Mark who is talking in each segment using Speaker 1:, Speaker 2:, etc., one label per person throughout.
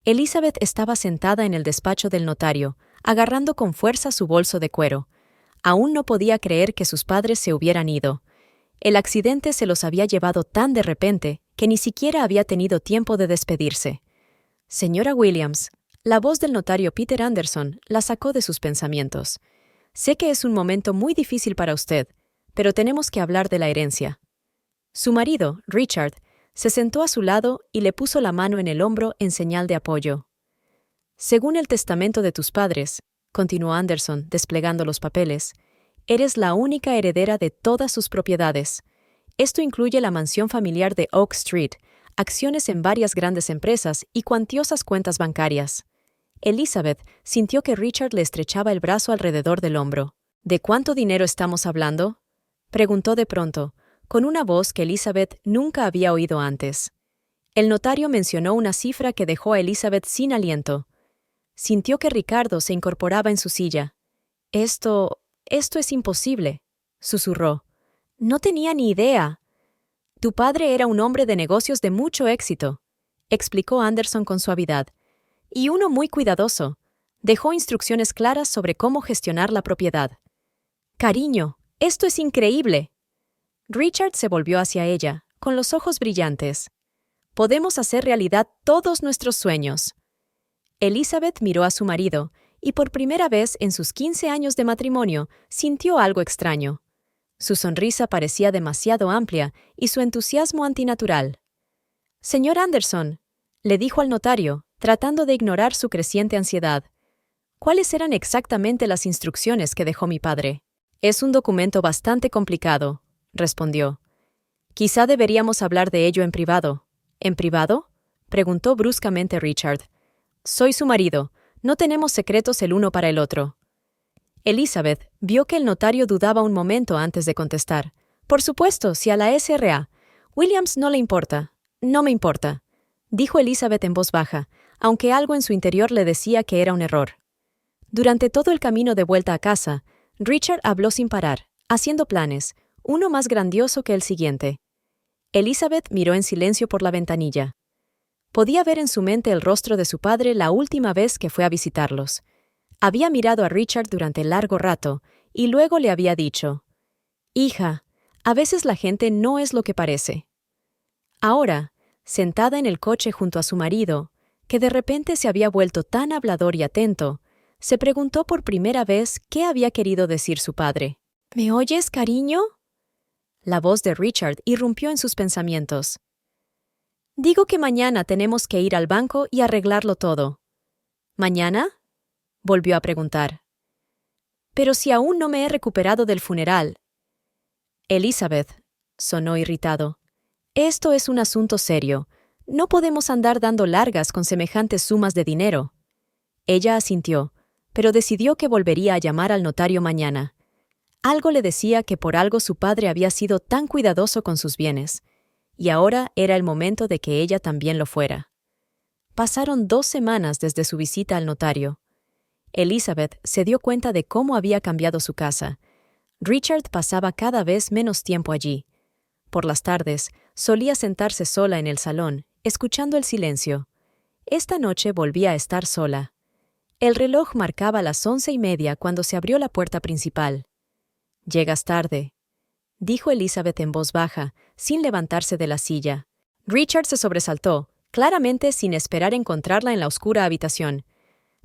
Speaker 1: Elizabeth estaba sentada en el despacho del notario, agarrando con fuerza su bolso de cuero. Aún no podía creer que sus padres se hubieran ido. El accidente se los había llevado tan de repente que ni siquiera había tenido tiempo de despedirse. Señora Williams, la voz del notario Peter Anderson la sacó de sus pensamientos. Sé que es un momento muy difícil para usted, pero tenemos que hablar de la herencia. Su marido, Richard, se sentó a su lado y le puso la mano en el hombro en señal de apoyo. Según el testamento de tus padres, continuó Anderson desplegando los papeles, eres la única heredera de todas sus propiedades. Esto incluye la mansión familiar de Oak Street, acciones en varias grandes empresas y cuantiosas cuentas bancarias. Elizabeth sintió que Richard le estrechaba el brazo alrededor del hombro. ¿De cuánto dinero estamos hablando?, preguntó de pronto, con una voz que Elizabeth nunca había oído antes. El notario mencionó una cifra que dejó a Elizabeth sin aliento. Sintió que Ricardo se incorporaba en su silla. Esto es imposible, susurró. No tenía ni idea. Tu padre era un hombre de negocios de mucho éxito, explicó Anderson con suavidad, y uno muy cuidadoso. Dejó instrucciones claras sobre cómo gestionar la propiedad. Cariño, esto es increíble. Richard se volvió hacia ella, con los ojos brillantes. Podemos hacer realidad todos nuestros sueños. Elizabeth miró a su marido, y por primera vez en sus 15 años de matrimonio sintió algo extraño. Su sonrisa parecía demasiado amplia y su entusiasmo antinatural. Señor Anderson, le dijo al notario, tratando de ignorar su creciente ansiedad. ¿Cuáles eran exactamente las instrucciones que dejó mi padre? Es un documento bastante complicado, respondió. Quizá deberíamos hablar de ello en privado. ¿En privado?, preguntó bruscamente Richard. Soy su marido. No tenemos secretos el uno para el otro. Elizabeth vio que el notario dudaba un momento antes de contestar. Por supuesto, si a la S.R.A. Williams no le importa. No me importa, dijo Elizabeth en voz baja, aunque algo en su interior le decía que era un error. Durante todo el camino de vuelta a casa, Richard habló sin parar, haciendo planes, uno más grandioso que el siguiente. Elizabeth miró en silencio por la ventanilla. Podía ver en su mente el rostro de su padre la última vez que fue a visitarlos. Había mirado a Richard durante largo rato, y luego le había dicho, «Hija, a veces la gente no es lo que parece». Ahora, sentada en el coche junto a su marido, que de repente se había vuelto tan hablador y atento, se preguntó por primera vez qué había querido decir su padre. «¿Me oyes, cariño?». La voz de Richard irrumpió en sus pensamientos. «Digo que mañana tenemos que ir al banco y arreglarlo todo». «¿Mañana?», volvió a preguntar. «Pero si aún no me he recuperado del funeral». «Elizabeth», sonó irritado, «esto es un asunto serio. No podemos andar dando largas con semejantes sumas de dinero». Ella asintió, pero decidió que volvería a llamar al notario mañana. Algo le decía que por algo su padre había sido tan cuidadoso con sus bienes, y ahora era el momento de que ella también lo fuera. Pasaron 2 semanas desde su visita al notario. Elizabeth se dio cuenta de cómo había cambiado su casa. Richard pasaba cada vez menos tiempo allí. Por las tardes, solía sentarse sola en el salón, escuchando el silencio. Esta noche volvía a estar sola. El reloj marcaba las 11:30 cuando se abrió la puerta principal. «Llegas tarde», dijo Elizabeth en voz baja, sin levantarse de la silla. Richard se sobresaltó, claramente sin esperar encontrarla en la oscura habitación.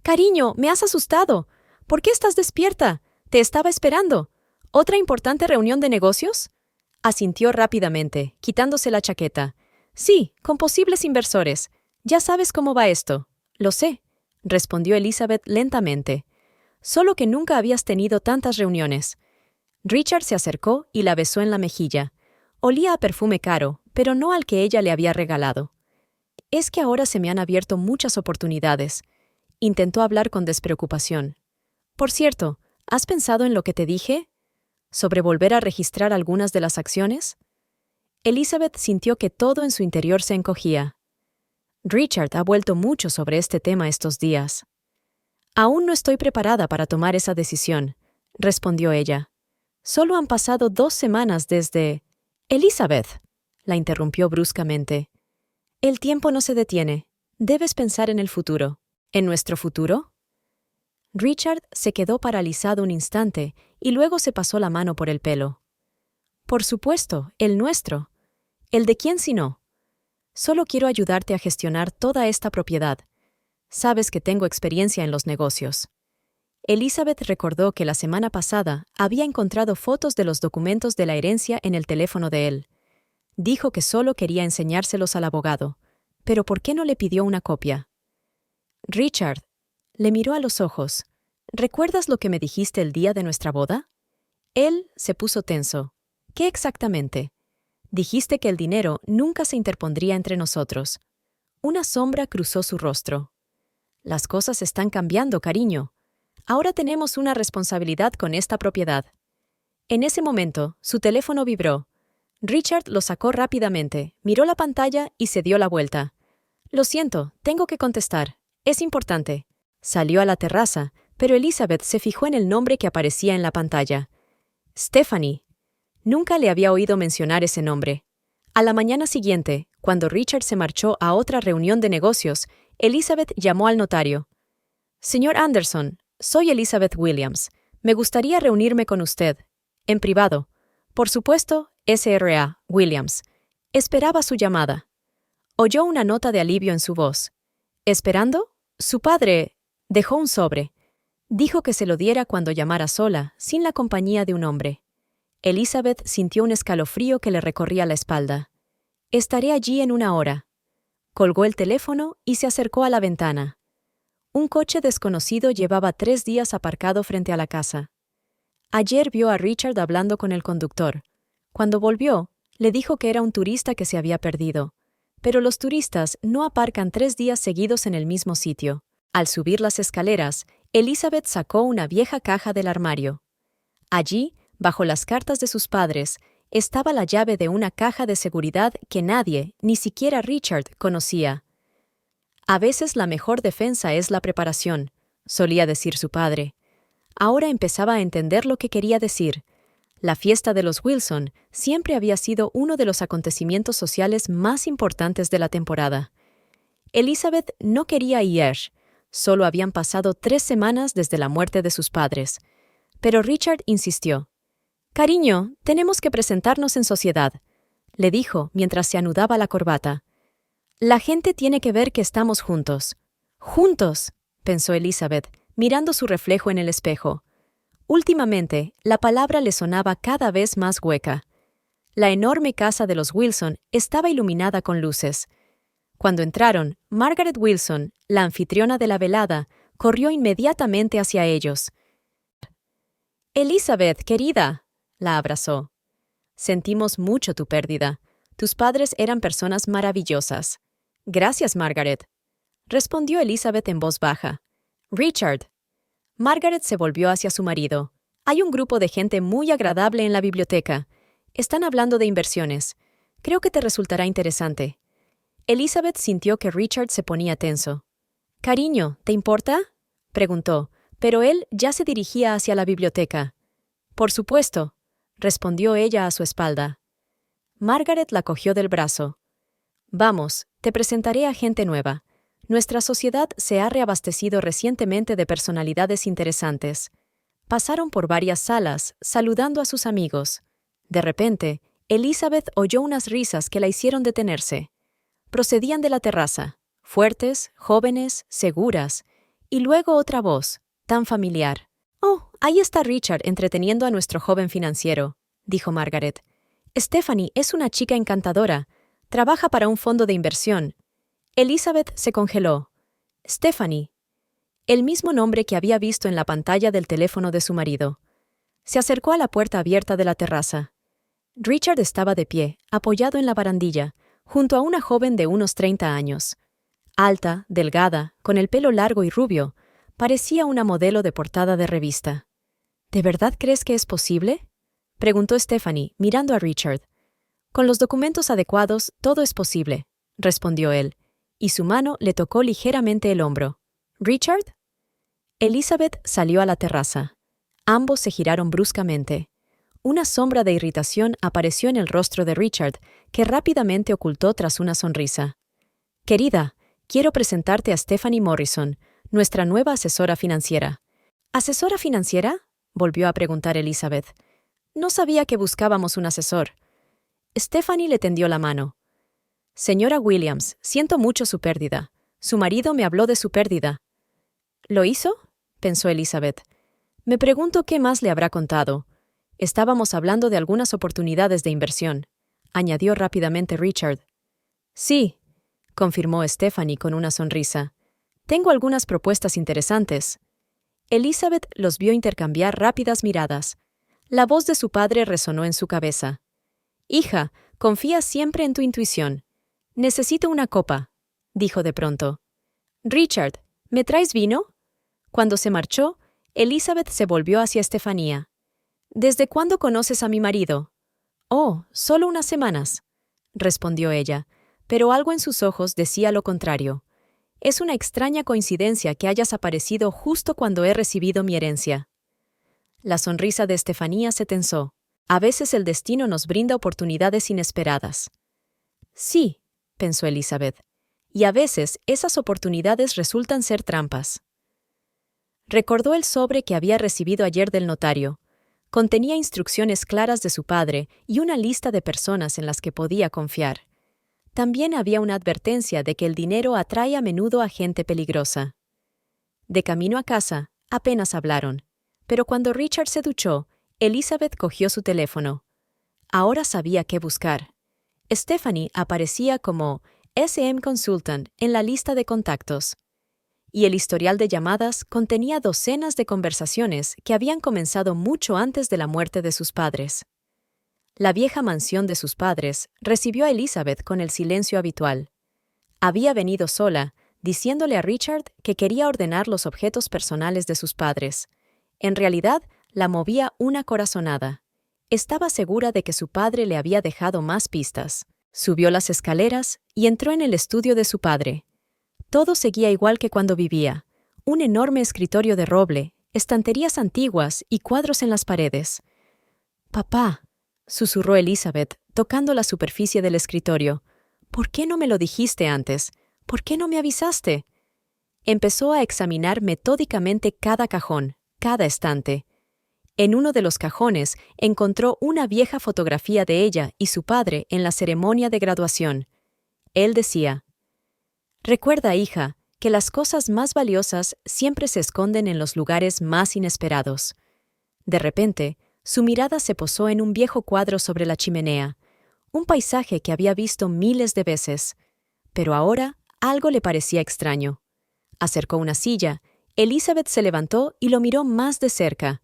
Speaker 1: «Cariño, me has asustado. ¿Por qué estás despierta? Te estaba esperando. ¿Otra importante reunión de negocios?». Asintió rápidamente, quitándose la chaqueta. «Sí, con posibles inversores. Ya sabes cómo va esto». «Lo sé», respondió Elizabeth lentamente. «Solo que nunca habías tenido tantas reuniones». Richard se acercó y la besó en la mejilla. Olía a perfume caro, pero no al que ella le había regalado. «Es que ahora se me han abierto muchas oportunidades». Intentó hablar con despreocupación. «Por cierto, ¿has pensado en lo que te dije? ¿Sobre volver a registrar algunas de las acciones?». Elizabeth sintió que todo en su interior se encogía. Richard ha vuelto mucho sobre este tema estos días. «Aún no estoy preparada para tomar esa decisión», respondió ella. «Solo han pasado 2 semanas desde...». «Elizabeth», la interrumpió bruscamente. «El tiempo no se detiene. Debes pensar en el futuro. ¿En nuestro futuro? Richard se quedó paralizado un instante y luego se pasó la mano por el pelo. Por supuesto, el nuestro. ¿El de quién si no? Solo quiero ayudarte a gestionar toda esta propiedad. Sabes que tengo experiencia en los negocios. Elizabeth recordó que la semana pasada había encontrado fotos de los documentos de la herencia en el teléfono de él. Dijo que solo quería enseñárselos al abogado. ¿Pero por qué no le pidió una copia? Richard le miró a los ojos. ¿Recuerdas lo que me dijiste el día de nuestra boda? Él se puso tenso. ¿Qué exactamente? Dijiste que el dinero nunca se interpondría entre nosotros. Una sombra cruzó su rostro. Las cosas están cambiando, cariño. Ahora tenemos una responsabilidad con esta propiedad. En ese momento, su teléfono vibró. Richard lo sacó rápidamente, miró la pantalla y se dio la vuelta. Lo siento, tengo que contestar. Es importante. Salió a la terraza, pero Elizabeth se fijó en el nombre que aparecía en la pantalla. Stephanie. Nunca le había oído mencionar ese nombre. A la mañana siguiente, cuando Richard se marchó a otra reunión de negocios, Elizabeth llamó al notario. Señor Anderson, soy Elizabeth Williams. Me gustaría reunirme con usted. En privado. Por supuesto, S.R.A. Williams. Esperaba su llamada. Oyó una nota de alivio en su voz. ¿Esperando? Su padre dejó un sobre. Dijo que se lo diera cuando llamara sola, sin la compañía de un hombre. Elizabeth sintió un escalofrío que le recorría la espalda. Estaré allí en 1 hora. Colgó el teléfono y se acercó a la ventana. Un coche desconocido llevaba 3 días aparcado frente a la casa. Ayer vio a Richard hablando con el conductor. Cuando volvió, le dijo que era un turista que se había perdido. Pero los turistas no aparcan 3 días seguidos en el mismo sitio. Al subir las escaleras, Elizabeth sacó una vieja caja del armario. Allí, bajo las cartas de sus padres, estaba la llave de una caja de seguridad que nadie, ni siquiera Richard, conocía. A veces la mejor defensa es la preparación, solía decir su padre. Ahora empezaba a entender lo que quería decir. La fiesta de los Wilson siempre había sido uno de los acontecimientos sociales más importantes de la temporada. Elizabeth no quería ir. Solo habían pasado 3 semanas desde la muerte de sus padres. Pero Richard insistió. «Cariño, tenemos que presentarnos en sociedad», le dijo mientras se anudaba la corbata. «La gente tiene que ver que estamos juntos». «Juntos», pensó Elizabeth, mirando su reflejo en el espejo. Últimamente, la palabra le sonaba cada vez más hueca. La enorme casa de los Wilson estaba iluminada con luces. Cuando entraron, Margaret Wilson, la anfitriona de la velada, corrió inmediatamente hacia ellos. «Elizabeth, querida», la abrazó. «Sentimos mucho tu pérdida. Tus padres eran personas maravillosas». «Gracias, Margaret», respondió Elizabeth en voz baja. «Richard». Margaret se volvió hacia su marido. «Hay un grupo de gente muy agradable en la biblioteca. Están hablando de inversiones. Creo que te resultará interesante». Elizabeth sintió que Richard se ponía tenso. «Cariño, ¿te importa?», preguntó, pero él ya se dirigía hacia la biblioteca. «Por supuesto», respondió ella a su espalda. Margaret la cogió del brazo. «Vamos, te presentaré a gente nueva. Nuestra sociedad se ha reabastecido recientemente de personalidades interesantes». Pasaron por varias salas, saludando a sus amigos. De repente, Elizabeth oyó unas risas que la hicieron detenerse. Procedían de la terraza, fuertes, jóvenes, seguras, y luego otra voz, tan familiar. «Oh, ahí está Richard entreteniendo a nuestro joven financiero», dijo Margaret. «Stephanie es una chica encantadora. Trabaja para un fondo de inversión». Elizabeth se congeló. Stephanie. El mismo nombre que había visto en la pantalla del teléfono de su marido. Se acercó a la puerta abierta de la terraza. Richard estaba de pie, apoyado en la barandilla, junto a una joven de unos 30 años. Alta, delgada, con el pelo largo y rubio, parecía una modelo de portada de revista. «¿De verdad crees que es posible?», preguntó Stephanie, mirando a Richard. «Con los documentos adecuados, todo es posible», respondió él, y su mano le tocó ligeramente el hombro. «¿Richard?». Elizabeth salió a la terraza. Ambos se giraron bruscamente. Una sombra de irritación apareció en el rostro de Richard, que rápidamente ocultó tras una sonrisa. «Querida, Quiero presentarte a Stephanie Morrison, nuestra nueva asesora financiera. ¿Asesora financiera?, volvió a preguntar Elizabeth. No sabía que buscábamos un asesor. Stephanie le tendió la mano. Señora Williams, siento mucho su pérdida. Su marido me habló de su pérdida. ¿Lo hizo?, pensó Elizabeth. Me pregunto qué más le habrá contado. Estábamos hablando de algunas oportunidades de inversión, añadió rápidamente Richard. Sí, confirmó Stephanie con una sonrisa. Tengo algunas propuestas interesantes. Elizabeth los vio intercambiar rápidas miradas. La voz de su padre resonó en su cabeza. Hija, confía siempre en tu intuición. Necesito una copa, dijo de pronto. Richard, ¿me traes vino? Cuando se marchó, Elizabeth se volvió hacia Estefanía. ¿Desde cuándo conoces a mi marido? Oh, solo unas semanas, respondió ella, pero algo en sus ojos decía lo contrario. Es una extraña coincidencia que hayas aparecido justo cuando he recibido mi herencia. La sonrisa de Estefanía se tensó. A veces el destino nos brinda oportunidades inesperadas. Sí, pensó Elizabeth, y a veces esas oportunidades resultan ser trampas. Recordó el sobre que había recibido ayer del notario. Contenía instrucciones claras de su padre y una lista de personas en las que podía confiar. También había una advertencia de que el dinero atrae a menudo a gente peligrosa. De camino a casa, apenas hablaron, pero cuando Richard se duchó, Elizabeth cogió su teléfono. Ahora sabía qué buscar. Stephanie aparecía como SM Consultant en la lista de contactos, y el historial de llamadas contenía docenas de conversaciones que habían comenzado mucho antes de la muerte de sus padres. La vieja mansión de sus padres recibió a Elizabeth con el silencio habitual. Había venido sola, diciéndole a Richard que quería ordenar los objetos personales de sus padres. En realidad, la movía una corazonada. Estaba segura de que su padre le había dejado más pistas. Subió las escaleras y entró en el estudio de su padre. Todo seguía igual que cuando vivía. Un enorme escritorio de roble, estanterías antiguas y cuadros en las paredes. «Papá», susurró Elizabeth, tocando la superficie del escritorio. «¿Por qué no me lo dijiste antes? ¿Por qué no me avisaste?» Empezó a examinar metódicamente cada cajón, cada estante. En uno de los cajones encontró una vieja fotografía de ella y su padre en la ceremonia de graduación. Él decía: «Recuerda, hija, que las cosas más valiosas siempre se esconden en los lugares más inesperados». De repente, su mirada se posó en un viejo cuadro sobre la chimenea, un paisaje que había visto miles de veces. Pero ahora algo le parecía extraño. Acercó una silla, Elizabeth se levantó y lo miró más de cerca.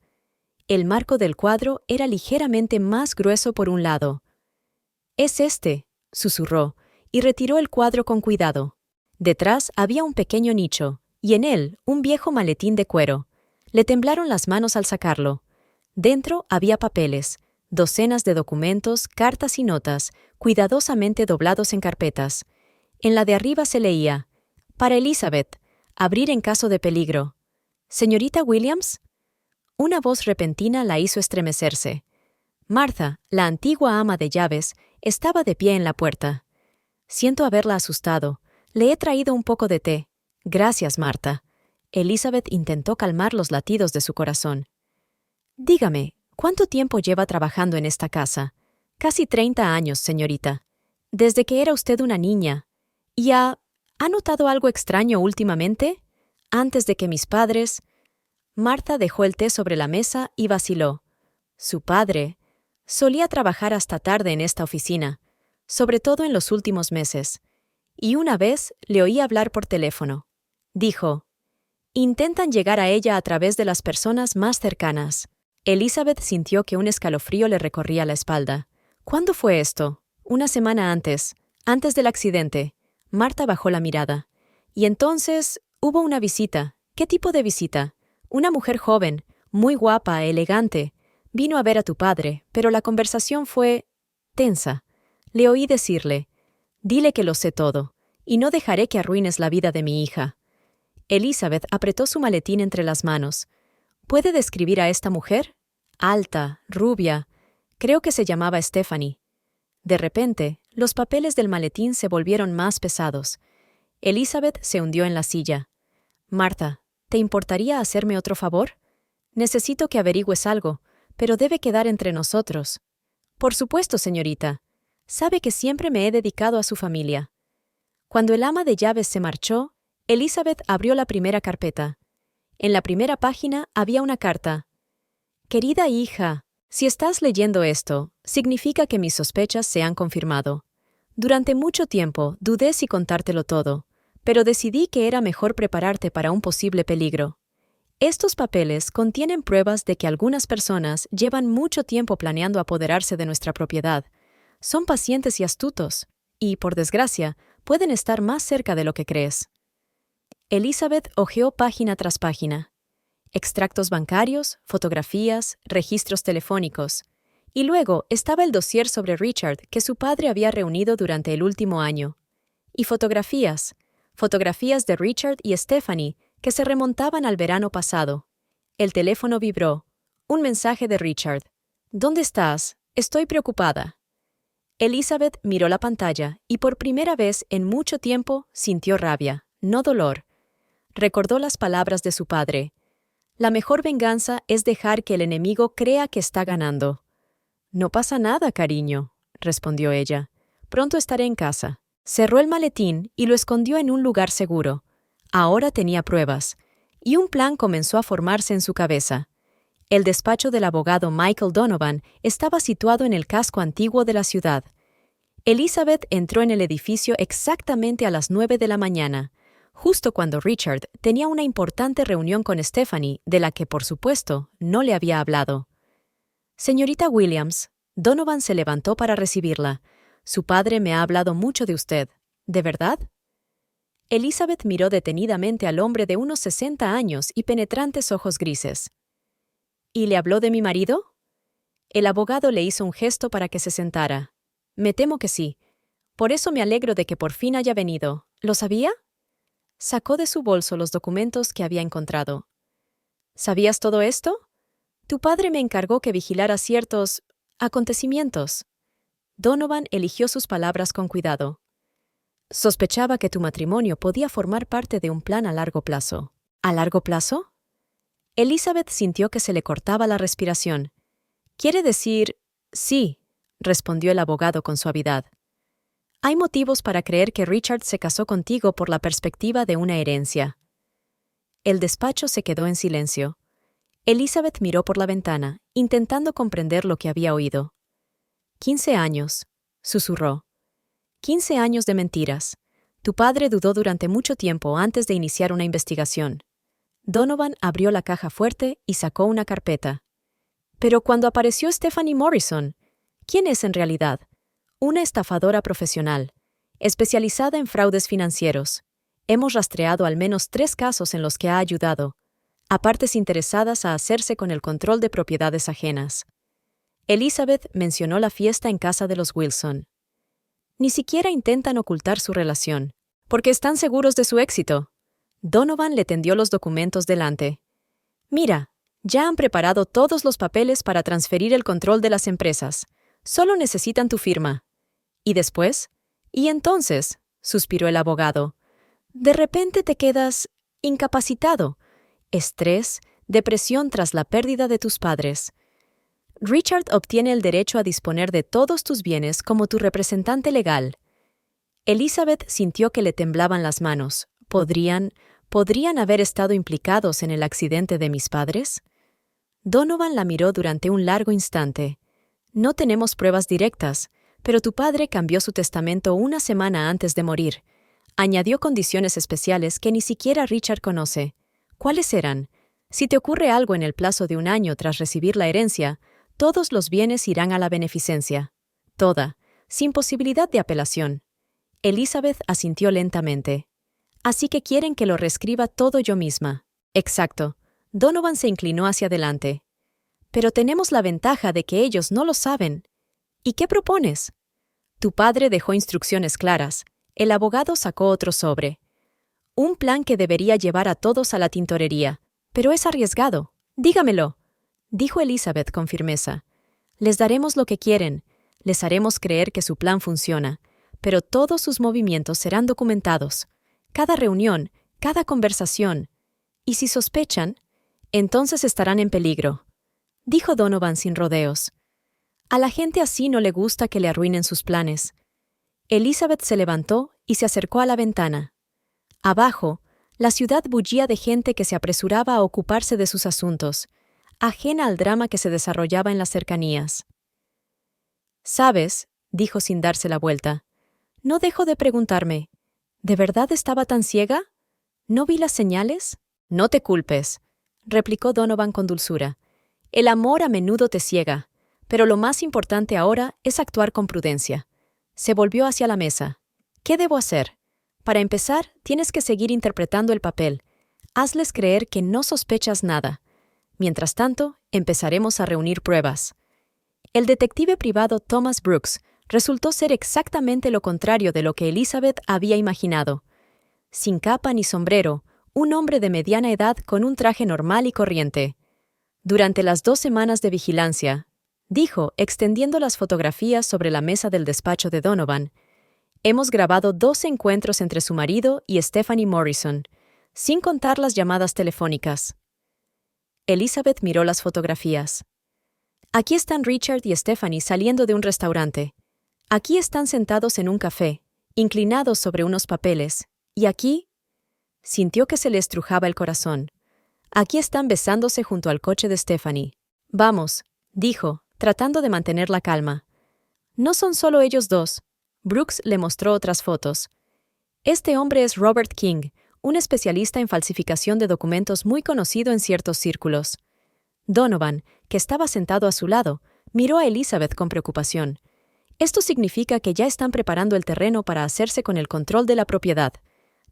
Speaker 1: El marco del cuadro era ligeramente más grueso por un lado. «Es este», susurró, y retiró el cuadro con cuidado. Detrás había un pequeño nicho, y en él un viejo maletín de cuero. Le temblaron las manos al sacarlo. Dentro había papeles, docenas de documentos, cartas y notas, cuidadosamente doblados en carpetas. En la de arriba se leía: «Para Elizabeth, abrir en caso de peligro». «¿Señorita Williams?» Una voz repentina la hizo estremecerse. Martha, la antigua ama de llaves, estaba de pie en la puerta. «Siento haberla asustado. Le he traído un poco de té». «Gracias, Martha». Elizabeth intentó calmar los latidos de su corazón. «Dígame, ¿cuánto tiempo lleva trabajando en esta casa?» «Casi 30 años, señorita. Desde que era usted una niña. ¿Y ha notado algo extraño últimamente? Antes de que mis padres...» Martha dejó el té sobre la mesa y vaciló. Su padre solía trabajar hasta tarde en esta oficina, sobre todo en los últimos meses, y una vez le oí hablar por teléfono. Dijo: «Intentan llegar a ella a través de las personas más cercanas». Elizabeth sintió que un escalofrío le recorría la espalda. «¿Cuándo fue esto?» «Una semana antes del accidente». Martha bajó la mirada. «Y entonces hubo una visita». «¿Qué tipo de visita?» «Una mujer joven, muy guapa, elegante. Vino a ver a tu padre, pero la conversación fue tensa. Le oí decirle: «Dile que lo sé todo, y no dejaré que arruines la vida de mi hija». Elizabeth apretó su maletín entre las manos. ¿Puede describir a esta mujer? Alta, rubia. Creo que se llamaba Stephanie. De repente, los papeles del maletín se volvieron más pesados. Elizabeth se hundió en la silla. Martha, ¿te importaría hacerme otro favor? Necesito que averigües algo, pero debe quedar entre nosotros. Por supuesto, señorita. Sabe que siempre me he dedicado a su familia. Cuando el ama de llaves se marchó, Elizabeth abrió la primera carpeta. En la primera página había una carta. Querida hija, si estás leyendo esto, significa que mis sospechas se han confirmado. Durante mucho tiempo dudé si contártelo todo, pero decidí que era mejor prepararte para un posible peligro. Estos papeles contienen pruebas de que algunas personas llevan mucho tiempo planeando apoderarse de nuestra propiedad. Son pacientes y astutos, y, por desgracia, pueden estar más cerca de lo que crees. Elizabeth hojeó página tras página. Extractos bancarios, fotografías, registros telefónicos. Y luego estaba el dossier sobre Richard que su padre había reunido durante el último año. Y fotografías de Richard y Stephanie que se remontaban al verano pasado. El teléfono vibró. Un mensaje de Richard. ¿Dónde estás? Estoy preocupada. Elizabeth miró la pantalla y por primera vez en mucho tiempo sintió rabia, no dolor. Recordó las palabras de su padre. La mejor venganza es dejar que el enemigo crea que está ganando. No pasa nada, cariño, respondió ella. Pronto estaré en casa. Cerró el maletín y lo escondió en un lugar seguro. Ahora tenía pruebas, y un plan comenzó a formarse en su cabeza. El despacho del abogado Michael Donovan estaba situado en el casco antiguo de la ciudad. Elizabeth entró en el edificio exactamente a las 9 de la mañana, justo cuando Richard tenía una importante reunión con Stephanie, de la que, por supuesto, no le había hablado. Señorita Williams, Donovan se levantó para recibirla. Su padre me ha hablado mucho de usted. ¿De verdad? Elizabeth miró detenidamente al hombre de unos 60 años y penetrantes ojos grises. ¿Y le habló de mi marido? El abogado le hizo un gesto para que se sentara. Me temo que sí. Por eso me alegro de que por fin haya venido. ¿Lo sabía? Sacó de su bolso los documentos que había encontrado. ¿Sabías todo esto? Tu padre me encargó que vigilara ciertos acontecimientos. Donovan eligió sus palabras con cuidado. Sospechaba que tu matrimonio podía formar parte de un plan a largo plazo. ¿A largo plazo? Elizabeth sintió que se le cortaba la respiración. ¿Quiere decir...? Sí, respondió el abogado con suavidad. Hay motivos para creer que Richard se casó contigo por la perspectiva de una herencia. El despacho se quedó en silencio. Elizabeth miró por la ventana, intentando comprender lo que había oído. 15 años, susurró. 15 años de mentiras. Tu padre dudó durante mucho tiempo antes de iniciar una investigación. Donovan abrió la caja fuerte y sacó una carpeta. Pero cuando apareció Stephanie Morrison, ¿quién es en realidad? Una estafadora profesional, especializada en fraudes financieros. Hemos rastreado al menos 3 casos en los que ha ayudado, a partes interesadas a hacerse con el control de propiedades ajenas. Elizabeth mencionó la fiesta en casa de los Wilson. Ni siquiera intentan ocultar su relación, porque están seguros de su éxito. Donovan le tendió los documentos delante. Mira, ya han preparado todos los papeles para transferir el control de las empresas. Solo necesitan tu firma. ¿Y después? ¿Y entonces? Suspiró el abogado. De repente te quedas incapacitado. Estrés, depresión tras la pérdida de tus padres. Richard obtiene el derecho a disponer de todos tus bienes como tu representante legal. Elizabeth sintió que le temblaban las manos. ¿Podrían haber estado implicados en el accidente de mis padres? Donovan la miró durante un largo instante. No tenemos pruebas directas, pero tu padre cambió su testamento una semana antes de morir. Añadió condiciones especiales que ni siquiera Richard conoce. ¿Cuáles eran? Si te ocurre algo en el plazo de 1 año tras recibir la herencia, todos los bienes irán a la beneficencia. Toda, sin posibilidad de apelación. Elizabeth asintió lentamente. Así que quieren que lo reescriba todo yo misma. Exacto. Donovan se inclinó hacia adelante. Pero tenemos la ventaja de que ellos no lo saben. ¿Y qué propones? Tu padre dejó instrucciones claras. El abogado sacó otro sobre. Un plan que debería llevar a todos a la tintorería. Pero es arriesgado. Dígamelo, dijo Elizabeth con firmeza. Les daremos lo que quieren. Les haremos creer que su plan funciona. Pero todos sus movimientos serán documentados. cada reunión, cada conversación. ¿Y si sospechan? Entonces estarán en peligro, dijo Donovan sin rodeos. A la gente así no le gusta que le arruinen sus planes. Elizabeth se levantó y se acercó a la ventana. Abajo, la ciudad bullía de gente que se apresuraba a ocuparse de sus asuntos, ajena al drama que se desarrollaba en las cercanías. «¿Sabes?», dijo sin darse la vuelta. «No dejo de preguntarme, ¿de verdad estaba tan ciega? ¿No vi las señales?» «No te culpes», replicó Donovan con dulzura. «El amor a menudo te ciega, pero lo más importante ahora es actuar con prudencia». Se volvió hacia la mesa. «¿Qué debo hacer? Para empezar, tienes que seguir interpretando el papel. Hazles creer que no sospechas nada. Mientras tanto, empezaremos a reunir pruebas». El detective privado Thomas Brooks resultó ser exactamente lo contrario de lo que Elizabeth había imaginado. Sin capa ni sombrero, un hombre de mediana edad con un traje normal y corriente. «Durante las 2 semanas de vigilancia», dijo, extendiendo las fotografías sobre la mesa del despacho de Donovan, «hemos grabado 2 encuentros entre su marido y Stephanie Morrison, sin contar las llamadas telefónicas». Elizabeth miró las fotografías. «Aquí están Richard y Stephanie saliendo de un restaurante. Aquí están sentados en un café, inclinados sobre unos papeles. Y aquí…» Sintió que se le estrujaba el corazón. «Aquí están besándose junto al coche de Stephanie». «Vamos», dijo, tratando de mantener la calma. «No son solo ellos dos». Brooks le mostró otras fotos. «Este hombre es Robert King, un especialista en falsificación de documentos muy conocido en ciertos círculos». Donovan, que estaba sentado a su lado, miró a Elizabeth con preocupación. «Esto significa que ya están preparando el terreno para hacerse con el control de la propiedad.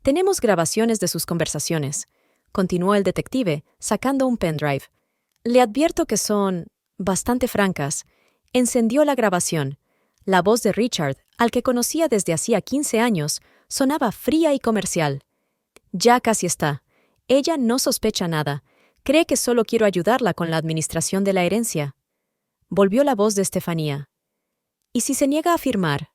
Speaker 1: Tenemos grabaciones de sus conversaciones», continuó el detective, sacando un pendrive. «Le advierto que son bastante francas». Encendió la grabación. La voz de Richard, al que conocía desde hacía 15 años, sonaba fría y comercial. «Ya casi está. Ella no sospecha nada. Cree que solo quiero ayudarla con la administración de la herencia». Volvió la voz de Estefanía. «¿Y si se niega a firmar?»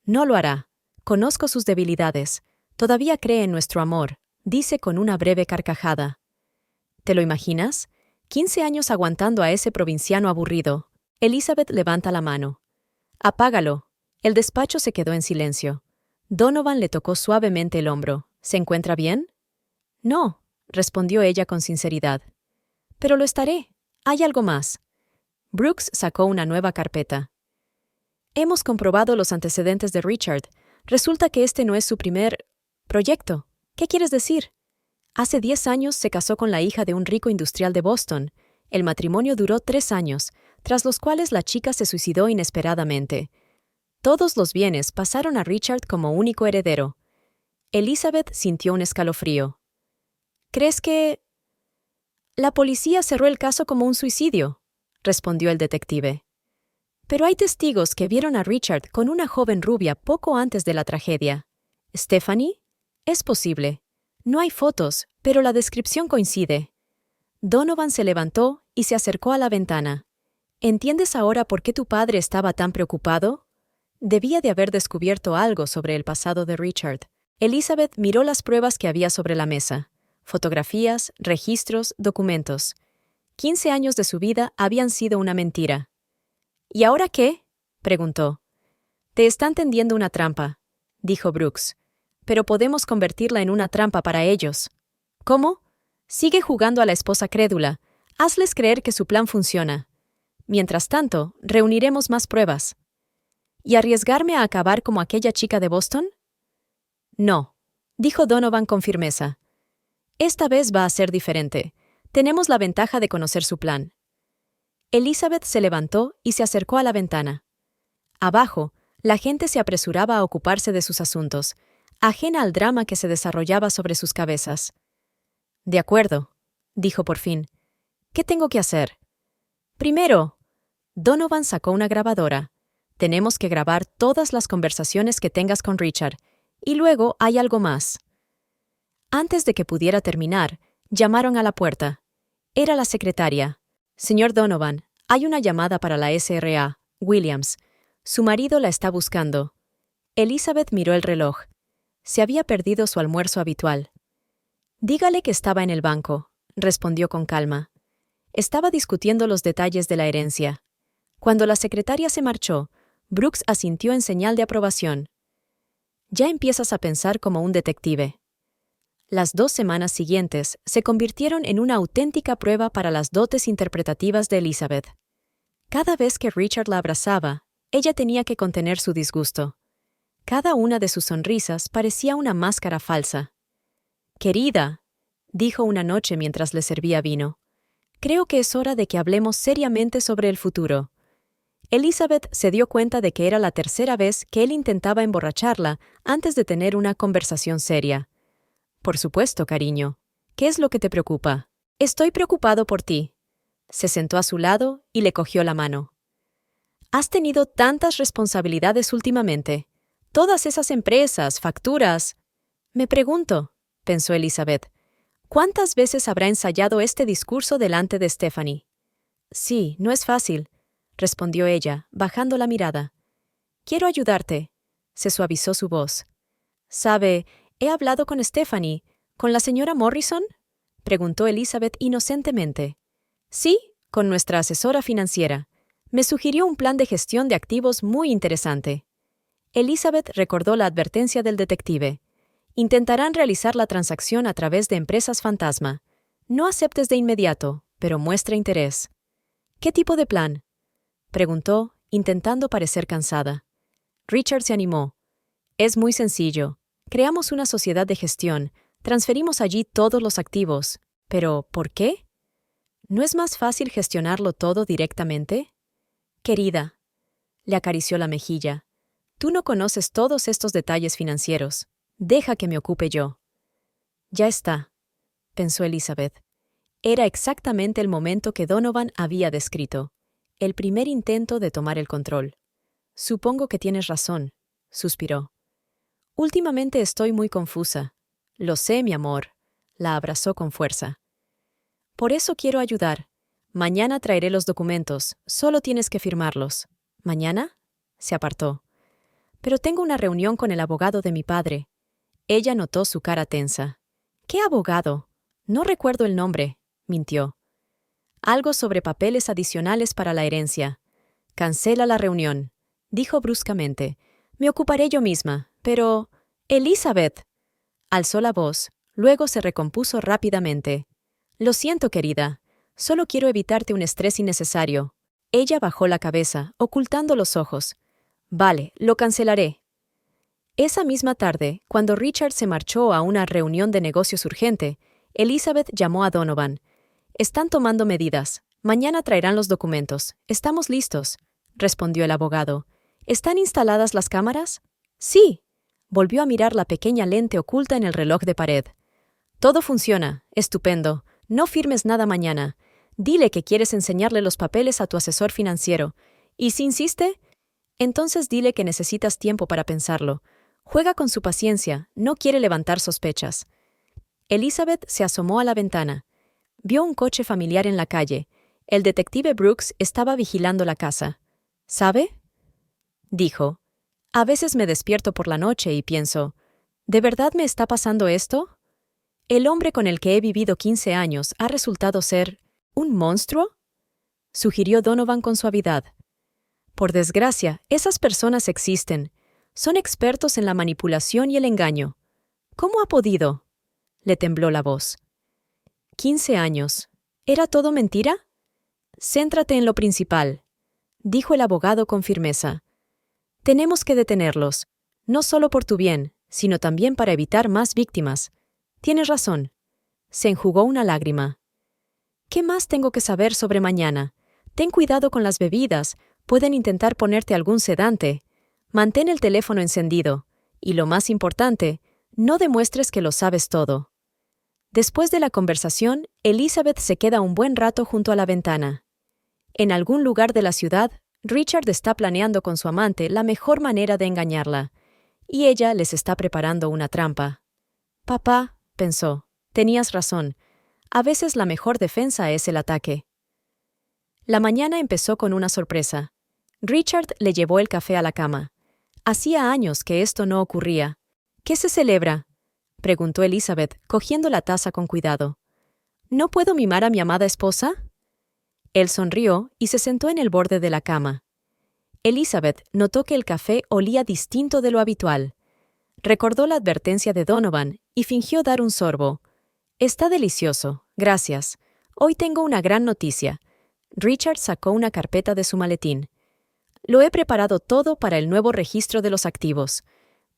Speaker 1: «No lo hará. Conozco sus debilidades. Todavía cree en nuestro amor», dice con una breve carcajada. «¿Te lo imaginas? 15 años aguantando a ese provinciano aburrido». Elizabeth levanta la mano. «Apágalo». El despacho se quedó en silencio. Donovan le tocó suavemente el hombro. «¿Se encuentra bien?» «No», respondió ella con sinceridad. «Pero lo estaré. Hay algo más». Brooks sacó una nueva carpeta. «Hemos comprobado los antecedentes de Richard. Resulta que este no es su primer proyecto. ¿Qué quieres decir?» «Hace 10 años se casó con la hija de un rico industrial de Boston. El matrimonio duró 3 años, tras los cuales la chica se suicidó inesperadamente. Todos los bienes pasaron a Richard como único heredero». Elizabeth sintió un escalofrío. «¿Crees que…?» «La policía cerró el caso como un suicidio», respondió el detective. «Pero hay testigos que vieron a Richard con una joven rubia poco antes de la tragedia». «¿Stephanie?» «Es posible. No hay fotos, pero la descripción coincide». Donovan se levantó y se acercó a la ventana. «¿Entiendes ahora por qué tu padre estaba tan preocupado?» Debía de haber descubierto algo sobre el pasado de Richard. Elizabeth miró las pruebas que había sobre la mesa. Fotografías, registros, documentos. 15 años de su vida habían sido una mentira. «¿Y ahora qué?», preguntó. «Te están tendiendo una trampa», dijo Brooks. «Pero podemos convertirla en una trampa para ellos». «¿Cómo?». «Sigue jugando a la esposa crédula. Hazles creer que su plan funciona. Mientras tanto, reuniremos más pruebas». «¿Y arriesgarme a acabar como aquella chica de Boston?». «No», dijo Donovan con firmeza. «Esta vez va a ser diferente. Tenemos la ventaja de conocer su plan». Elizabeth se levantó y se acercó a la ventana. Abajo, la gente se apresuraba a ocuparse de sus asuntos, ajena al drama que se desarrollaba sobre sus cabezas. «De acuerdo», dijo por fin. «¿Qué tengo que hacer?». «Primero…». Donovan sacó una grabadora. «Tenemos que grabar todas las conversaciones que tengas con Richard. Y luego hay algo más». Antes de que pudiera terminar, llamaron a la puerta. Era la secretaria. «Señor Donovan, hay una llamada para la SRA, Williams. Su marido la está buscando». Elizabeth miró el reloj. Se había perdido su almuerzo habitual. Dígale que estaba en el banco, respondió con calma. Estaba discutiendo los detalles de la herencia. Cuando la secretaria se marchó, Brooks asintió en señal de aprobación. Ya empiezas a pensar como un detective. Las 2 semanas siguientes se convirtieron en una auténtica prueba para las dotes interpretativas de Elizabeth. Cada vez que Richard la abrazaba, ella tenía que contener su disgusto. Cada una de sus sonrisas parecía una máscara falsa. «Querida», dijo una noche mientras le servía vino, «creo que es hora de que hablemos seriamente sobre el futuro». Elizabeth se dio cuenta de que era la tercera vez que él intentaba emborracharla antes de tener una conversación seria. «Por supuesto, cariño. ¿Qué es lo que te preocupa?» «Estoy preocupado por ti». Se sentó a su lado y le cogió la mano. «Has tenido tantas responsabilidades últimamente. Todas esas empresas, facturas». «Me pregunto», pensó Elizabeth, «¿cuántas veces habrá ensayado este discurso delante de Stephanie?» «Sí, no es fácil», respondió ella, bajando la mirada. «Quiero ayudarte», se suavizó su voz. «Sabe, he hablado con Stephanie. ¿Con la señora Morrison?», preguntó Elizabeth inocentemente. «Sí, con nuestra asesora financiera. Me sugirió un plan de gestión de activos muy interesante». Elizabeth recordó la advertencia del detective. Intentarán realizar la transacción a través de empresas fantasma. No aceptes de inmediato, pero muestra interés. «¿Qué tipo de plan?», preguntó, intentando parecer cansada. Richard se animó. «Es muy sencillo. Creamos una sociedad de gestión, transferimos allí todos los activos. Pero, ¿por qué? ¿No es más fácil gestionarlo todo directamente?» «Querida», le acarició la mejilla, «tú no conoces todos estos detalles financieros. Deja que me ocupe yo». «Ya está», pensó Elizabeth. Era exactamente el momento que Donovan había descrito, el primer intento de tomar el control. «Supongo que tienes razón», suspiró. «Últimamente estoy muy confusa». «Lo sé, mi amor», la abrazó con fuerza. «Por eso quiero ayudar. Mañana traeré los documentos, solo tienes que firmarlos». «¿Mañana?», se apartó. «Pero tengo una reunión con el abogado de mi padre». Ella notó su cara tensa. «¿Qué abogado? No recuerdo el nombre», mintió. «Algo sobre papeles adicionales para la herencia». «Cancela la reunión», dijo bruscamente. «Me ocuparé yo misma, pero... ¡Elizabeth!». Alzó la voz, luego se recompuso rápidamente. «Lo siento, querida. Solo quiero evitarte un estrés innecesario». Ella bajó la cabeza, ocultando los ojos. «Vale, lo cancelaré». Esa misma tarde, cuando Richard se marchó a una reunión de negocios urgente, Elizabeth llamó a Donovan. «Están tomando medidas. Mañana traerán los documentos. Estamos listos», respondió el abogado. «¿Están instaladas las cámaras?». «Sí». Volvió a mirar la pequeña lente oculta en el reloj de pared. «Todo funciona. Estupendo. No firmes nada mañana. Dile que quieres enseñarle los papeles a tu asesor financiero. Y si insiste, entonces dile que necesitas tiempo para pensarlo. Juega con su paciencia. No quiere levantar sospechas». Elizabeth se asomó a la ventana. Vio un coche familiar en la calle. El detective Brooks estaba vigilando la casa. «¿Sabe?», dijo. «A veces me despierto por la noche y pienso, ¿de verdad me está pasando esto? ¿El hombre con el que he vivido 15 años ha resultado ser un monstruo?», sugirió Donovan con suavidad. «Por desgracia, esas personas existen. Son expertos en la manipulación y el engaño. ¿Cómo ha podido?». Le tembló la voz. 15 años. ¿Era todo mentira? «Céntrate en lo principal», dijo el abogado con firmeza. «Tenemos que detenerlos, no solo por tu bien, sino también para evitar más víctimas». «Tienes razón». Se enjugó una lágrima. «¿Qué más tengo que saber sobre mañana? Ten cuidado con las bebidas, pueden intentar ponerte algún sedante. Mantén el teléfono encendido. Y lo más importante, no demuestres que lo sabes todo». Después de la conversación, Elizabeth se queda un buen rato junto a la ventana. En algún lugar de la ciudad, Richard está planeando con su amante la mejor manera de engañarla, y ella les está preparando una trampa. «Papá», pensó, «tenías razón. A veces la mejor defensa es el ataque». La mañana empezó con una sorpresa. Richard le llevó el café a la cama. Hacía años que esto no ocurría. ¿Qué se celebra?, preguntó Elizabeth, cogiendo la taza con cuidado. ¿No puedo mimar a mi amada esposa? Él sonrió y se sentó en el borde de la cama. Elizabeth notó que el café olía distinto de lo habitual. Recordó la advertencia de Donovan y fingió dar un sorbo. Está delicioso, gracias. Hoy tengo una gran noticia. Richard sacó una carpeta de su maletín. Lo he preparado todo para el nuevo registro de los activos.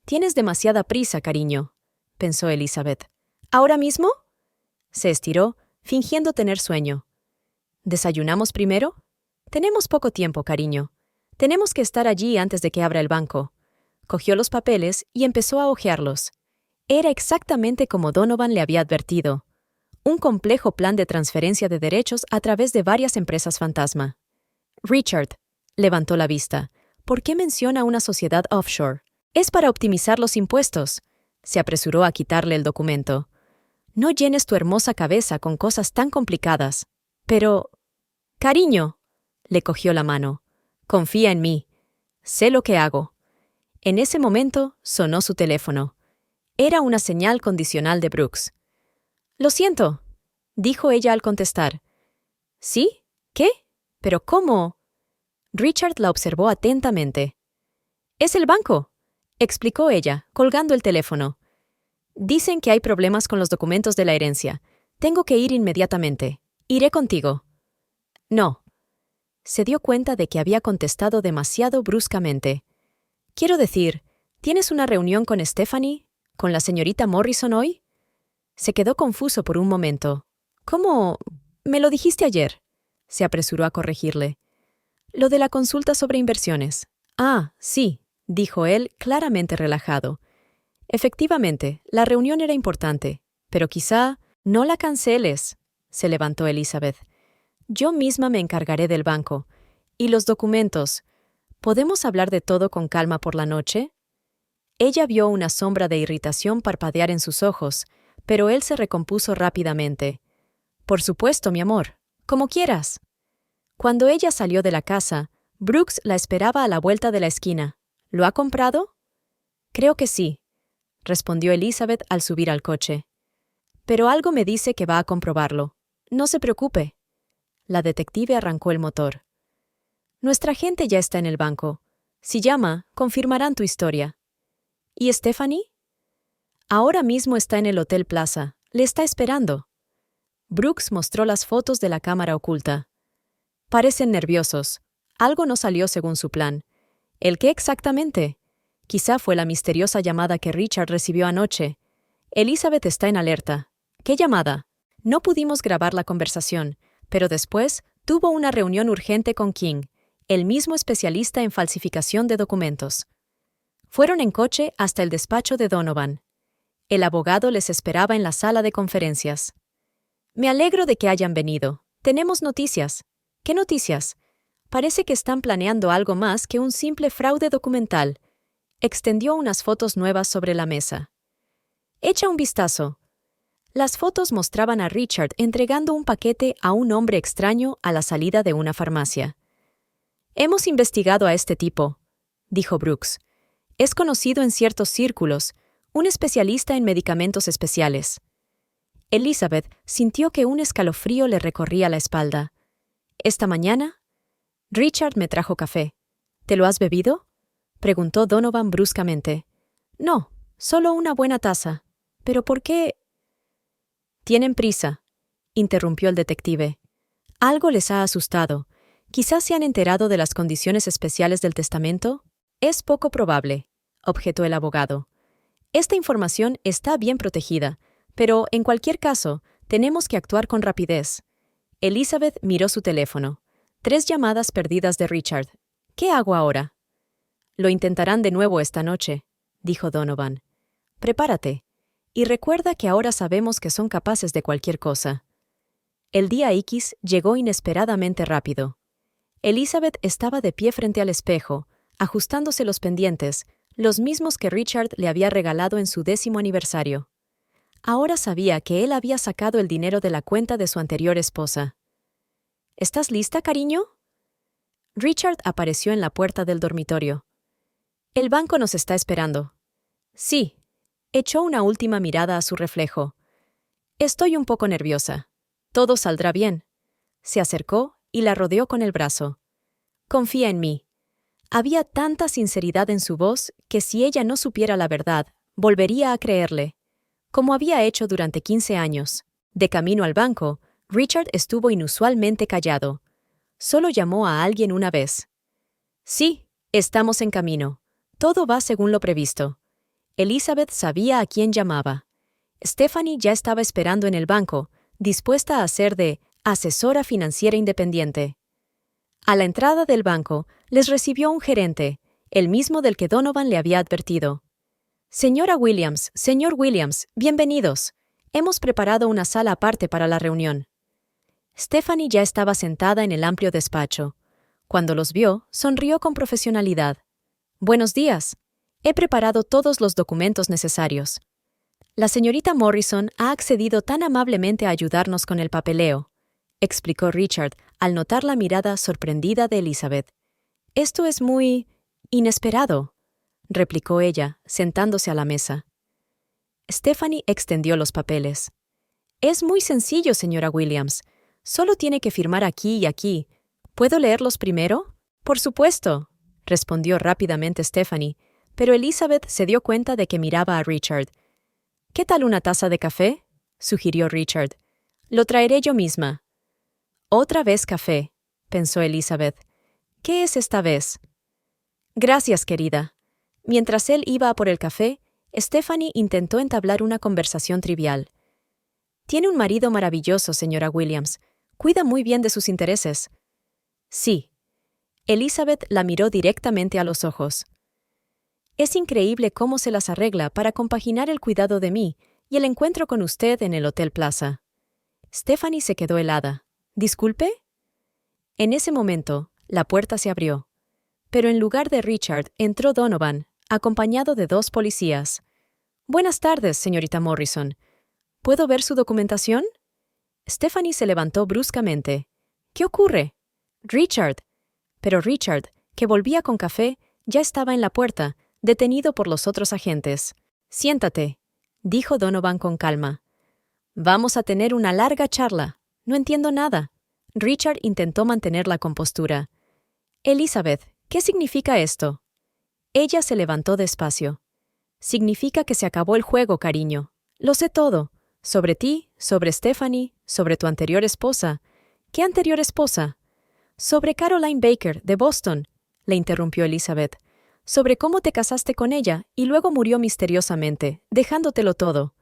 Speaker 1: Tienes demasiada prisa, cariño, pensó Elizabeth. ¿Ahora mismo? Se estiró, fingiendo tener sueño. ¿Desayunamos primero? Tenemos poco tiempo, cariño. Tenemos que estar allí antes de que abra el banco. Cogió los papeles y empezó a hojearlos. Era exactamente como Donovan le había advertido. Un complejo plan de transferencia de derechos a través de varias empresas fantasma. Richard levantó la vista. ¿Por qué menciona una sociedad offshore? Es para optimizar los impuestos. Se apresuró a quitarle el documento. No llenes tu hermosa cabeza con cosas tan complicadas. Pero... Cariño, le cogió la mano. Confía en mí. Sé lo que hago. En ese momento sonó su teléfono. Era una señal condicional de Brooks. Lo siento, dijo ella al contestar. ¿Sí? ¿Qué? ¿Pero cómo? Richard la observó atentamente. Es el banco, explicó ella, colgando el teléfono. Dicen que hay problemas con los documentos de la herencia. Tengo que ir inmediatamente. Iré contigo. No. Se dio cuenta de que había contestado demasiado bruscamente. Quiero decir, ¿tienes una reunión con Stephanie? ¿Con la señorita Morrison hoy? Se quedó confuso por un momento. ¿Cómo? Me lo dijiste ayer. Se apresuró a corregirle. Lo de la consulta sobre inversiones. Ah, sí, dijo él, claramente relajado. Efectivamente, la reunión era importante, pero quizá no la canceles, se levantó Elizabeth. Yo misma me encargaré del banco. ¿Y los documentos? ¿Podemos hablar de todo con calma por la noche? Ella vio una sombra de irritación parpadear en sus ojos, pero él se recompuso rápidamente. Por supuesto, mi amor, como quieras. Cuando ella salió de la casa, Brooks la esperaba a la vuelta de la esquina. ¿Lo ha comprado? Creo que sí, respondió Elizabeth al subir al coche. Pero algo me dice que va a comprobarlo. No se preocupe. La detective arrancó el motor. Nuestra gente ya está en el banco. Si llama, confirmarán tu historia. ¿Y Stephanie? Ahora mismo está en el Hotel Plaza. Le está esperando. Brooks mostró las fotos de la cámara oculta. Parecen nerviosos. Algo no salió según su plan. ¿El qué exactamente? Quizá fue la misteriosa llamada que Richard recibió anoche. Elizabeth está en alerta. ¿Qué llamada? No pudimos grabar la conversación, pero después tuvo una reunión urgente con King, el mismo especialista en falsificación de documentos. Fueron en coche hasta el despacho de Donovan. El abogado les esperaba en la sala de conferencias. Me alegro de que hayan venido. Tenemos noticias. ¿Qué noticias? Parece que están planeando algo más que un simple fraude documental. Extendió unas fotos nuevas sobre la mesa. Echa un vistazo. Las fotos mostraban a Richard entregando un paquete a un hombre extraño a la salida de una farmacia. Hemos investigado a este tipo, dijo Brooks. Es conocido en ciertos círculos, un especialista en medicamentos especiales. Elizabeth sintió que un escalofrío le recorría la espalda. ¿Esta mañana? Richard me trajo café. ¿Te lo has bebido? Preguntó Donovan bruscamente. No, solo una buena taza. ¿Pero por qué? Tienen prisa, interrumpió el detective. Algo les ha asustado. Quizás se han enterado de las condiciones especiales del testamento. Es poco probable, objetó el abogado. Esta información está bien protegida, pero en cualquier caso, tenemos que actuar con rapidez. Elizabeth miró su teléfono. 3 llamadas perdidas de Richard. ¿Qué hago ahora? Lo intentarán de nuevo esta noche, dijo Donovan. Prepárate. Y recuerda que ahora sabemos que son capaces de cualquier cosa. El día X llegó inesperadamente rápido. Elizabeth estaba de pie frente al espejo, ajustándose los pendientes, los mismos que Richard le había regalado en su 10º aniversario. Ahora sabía que él había sacado el dinero de la cuenta de su anterior esposa. ¿Estás lista, cariño? Richard apareció en la puerta del dormitorio. El banco nos está esperando. Sí, Echó una última mirada a su reflejo. Estoy un poco nerviosa. Todo saldrá bien. Se acercó y la rodeó con el brazo. Confía en mí. Había tanta sinceridad en su voz que si ella no supiera la verdad, volvería a creerle, como había hecho durante 15 años. De camino al banco, Richard estuvo inusualmente callado. Solo llamó a alguien una vez. Sí, estamos en camino. Todo va según lo previsto. Elizabeth sabía a quién llamaba. Stephanie ya estaba esperando en el banco, dispuesta a hacer de asesora financiera independiente. A la entrada del banco, les recibió un gerente, el mismo del que Donovan le había advertido. Señor Williams, bienvenidos. Hemos preparado una sala aparte para la reunión. Stephanie ya estaba sentada en el amplio despacho. Cuando los vio, sonrió con profesionalidad. Buenos días. He preparado todos los documentos necesarios. La señorita Morrison ha accedido tan amablemente a ayudarnos con el papeleo, explicó Richard al notar la mirada sorprendida de Elizabeth. Esto es muy inesperado, replicó ella, sentándose a la mesa. Stephanie extendió los papeles. Es muy sencillo, señora Williams. Solo tiene que firmar aquí y aquí. ¿Puedo leerlos primero? Por supuesto, respondió rápidamente Stephanie, pero Elizabeth se dio cuenta de que miraba a Richard. ¿Qué tal una taza de café?, sugirió Richard. Lo traeré yo misma. Otra vez café, pensó Elizabeth. ¿Qué es esta vez? Gracias, querida. Mientras él iba a por el café, Stephanie intentó entablar una conversación trivial. Tiene un marido maravilloso, señora Williams. Cuida muy bien de sus intereses. Sí. Elizabeth la miró directamente a los ojos. Es increíble cómo se las arregla para compaginar el cuidado de mí y el encuentro con usted en el Hotel Plaza. Stephanie se quedó helada. ¿Disculpe? En ese momento, la puerta se abrió. Pero en lugar de Richard, entró Donovan, acompañado de 2 policías. Buenas tardes, señorita Morrison. ¿Puedo ver su documentación? Stephanie se levantó bruscamente. ¿Qué ocurre? Richard. Pero Richard, que volvía con café, ya estaba en la puerta, detenido por los otros agentes. Siéntate, dijo Donovan con calma. Vamos a tener una larga charla. No entiendo nada. Richard intentó mantener la compostura. Elizabeth, ¿qué significa esto? Ella se levantó despacio. Significa que se acabó el juego, cariño. Lo sé todo. Sobre ti, sobre Stephanie, sobre tu anterior esposa. ¿Qué anterior esposa? Sobre Caroline Baker, de Boston, le interrumpió Elizabeth. Sobre cómo te casaste con ella y luego murió misteriosamente, dejándotelo todo.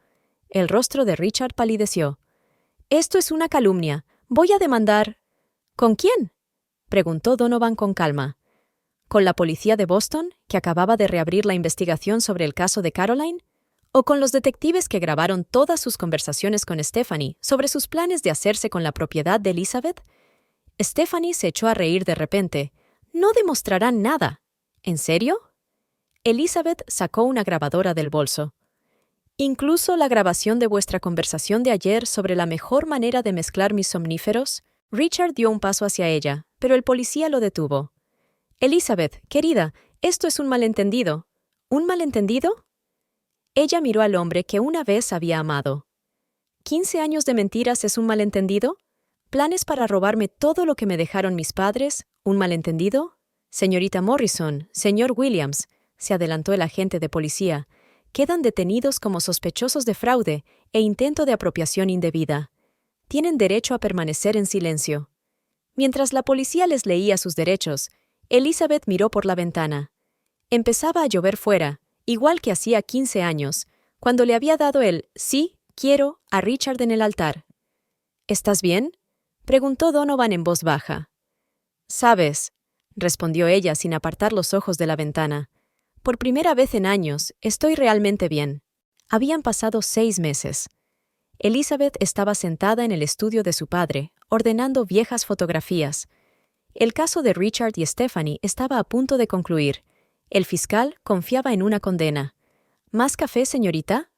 Speaker 1: El rostro de Richard palideció. Esto es una calumnia. Voy a demandar. ¿Con quién?, preguntó Donovan con calma. ¿Con la policía de Boston, que acababa de reabrir la investigación sobre el caso de Caroline? ¿O con los detectives que grabaron todas sus conversaciones con Stephanie sobre sus planes de hacerse con la propiedad de Elizabeth? Stephanie se echó a reír de repente. No demostrarán nada. ¿En serio? Elizabeth sacó una grabadora del bolso. Incluso la grabación de vuestra conversación de ayer sobre la mejor manera de mezclar mis somníferos. Richard dio un paso hacia ella, pero el policía lo detuvo. Elizabeth, querida, esto es un malentendido. ¿Un malentendido? Ella miró al hombre que una vez había amado. ¿15 años de mentiras es un malentendido? ¿Planes para robarme todo lo que me dejaron mis padres? ¿Un malentendido? Señorita Morrison, señor Williams, se adelantó el agente de policía, quedan detenidos como sospechosos de fraude e intento de apropiación indebida. Tienen derecho a permanecer en silencio. Mientras la policía les leía sus derechos, Elizabeth miró por la ventana. Empezaba a llover fuera, igual que hacía 15 años, cuando le había dado el «sí, quiero» a Richard en el altar. ¿Estás bien?, preguntó Donovan en voz baja. «Sabes», respondió ella sin apartar los ojos de la ventana, «por primera vez en años, estoy realmente bien». Habían pasado 6 meses. Elizabeth estaba sentada en el estudio de su padre, ordenando viejas fotografías. El caso de Richard y Stephanie estaba a punto de concluir. El fiscal confiaba en una condena. ¿Más café, señorita?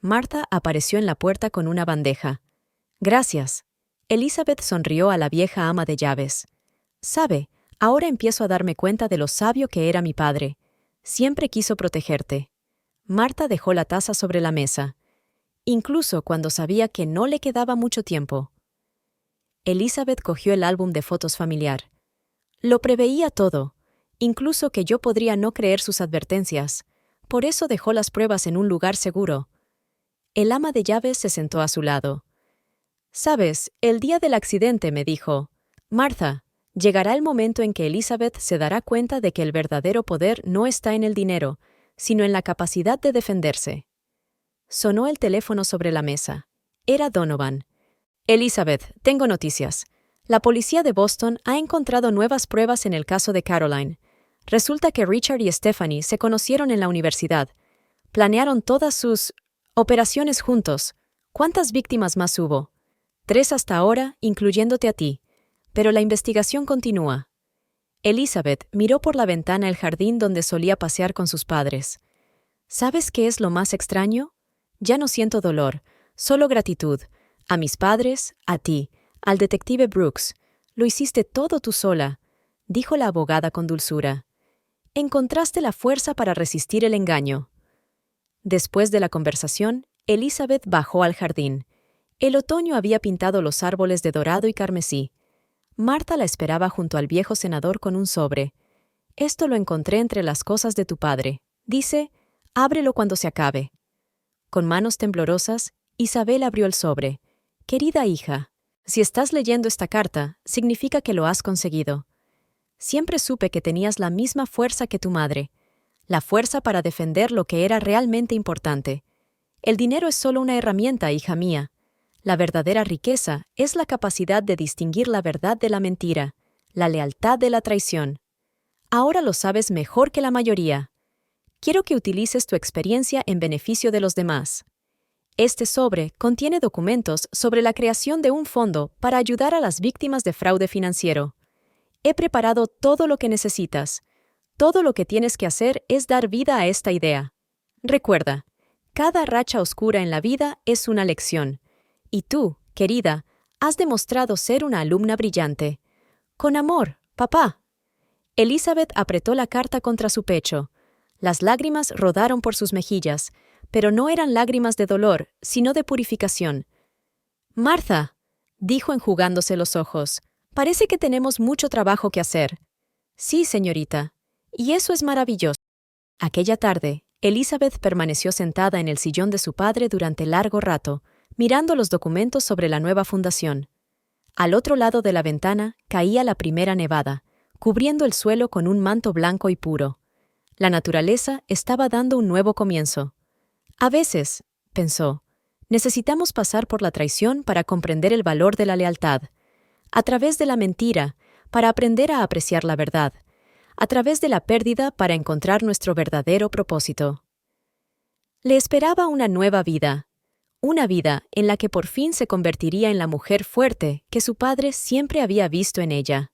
Speaker 1: Martha apareció en la puerta con una bandeja. Gracias. Elizabeth sonrió a la vieja ama de llaves. Sabe, ahora empiezo a darme cuenta de lo sabio que era mi padre. Siempre quiso protegerte. Marta dejó la taza sobre la mesa, incluso cuando sabía que no le quedaba mucho tiempo. Elizabeth cogió el álbum de fotos familiar. Lo preveía todo, incluso que yo podría no creer sus advertencias. Por eso dejó las pruebas en un lugar seguro. El ama de llaves se sentó a su lado. «Sabes, el día del accidente», me dijo, «Martha, llegará el momento en que Elizabeth se dará cuenta de que el verdadero poder no está en el dinero, sino en la capacidad de defenderse». Sonó el teléfono sobre la mesa. Era Donovan. «Elizabeth, tengo noticias. La policía de Boston ha encontrado nuevas pruebas en el caso de Caroline. Resulta que Richard y Stephanie se conocieron en la universidad. Planearon todas sus operaciones juntos. ¿Cuántas víctimas más hubo? 3 hasta ahora, incluyéndote a ti. Pero la investigación continúa». Elizabeth miró por la ventana el jardín donde solía pasear con sus padres. «¿Sabes qué es lo más extraño? Ya no siento dolor, solo gratitud. A mis padres, a ti, al detective Brooks. Lo hiciste todo tú sola», dijo la abogada con dulzura. «Encontraste la fuerza para resistir el engaño». Después de la conversación, Elizabeth bajó al jardín. El otoño había pintado los árboles de dorado y carmesí. Marta la esperaba junto al viejo senador con un sobre. «Esto lo encontré entre las cosas de tu padre. Dice, ábrelo cuando se acabe». Con manos temblorosas, Isabel abrió el sobre. «Querida hija, si estás leyendo esta carta, significa que lo has conseguido. Siempre supe que tenías la misma fuerza que tu madre, la fuerza para defender lo que era realmente importante. El dinero es solo una herramienta, hija mía. La verdadera riqueza es la capacidad de distinguir la verdad de la mentira, la lealtad de la traición. Ahora lo sabes mejor que la mayoría. Quiero que utilices tu experiencia en beneficio de los demás. Este sobre contiene documentos sobre la creación de un fondo para ayudar a las víctimas de fraude financiero. He preparado todo lo que necesitas. Todo lo que tienes que hacer es dar vida a esta idea. Recuerda, cada racha oscura en la vida es una lección. Y tú, querida, has demostrado ser una alumna brillante. Con amor, papá». Elizabeth apretó la carta contra su pecho. Las lágrimas rodaron por sus mejillas, pero no eran lágrimas de dolor, sino de purificación. «Martha», dijo enjugándose los ojos, «parece que tenemos mucho trabajo que hacer». «Sí, señorita. Y eso es maravilloso». Aquella tarde, Elizabeth permaneció sentada en el sillón de su padre durante largo rato, mirando los documentos sobre la nueva fundación. Al otro lado de la ventana caía la primera nevada, cubriendo el suelo con un manto blanco y puro. La naturaleza estaba dando un nuevo comienzo. «A veces», pensó, «necesitamos pasar por la traición para comprender el valor de la lealtad. A través de la mentira, para aprender a apreciar la verdad. A través de la pérdida para encontrar nuestro verdadero propósito». Le esperaba una nueva vida. Una vida en la que por fin se convertiría en la mujer fuerte que su padre siempre había visto en ella.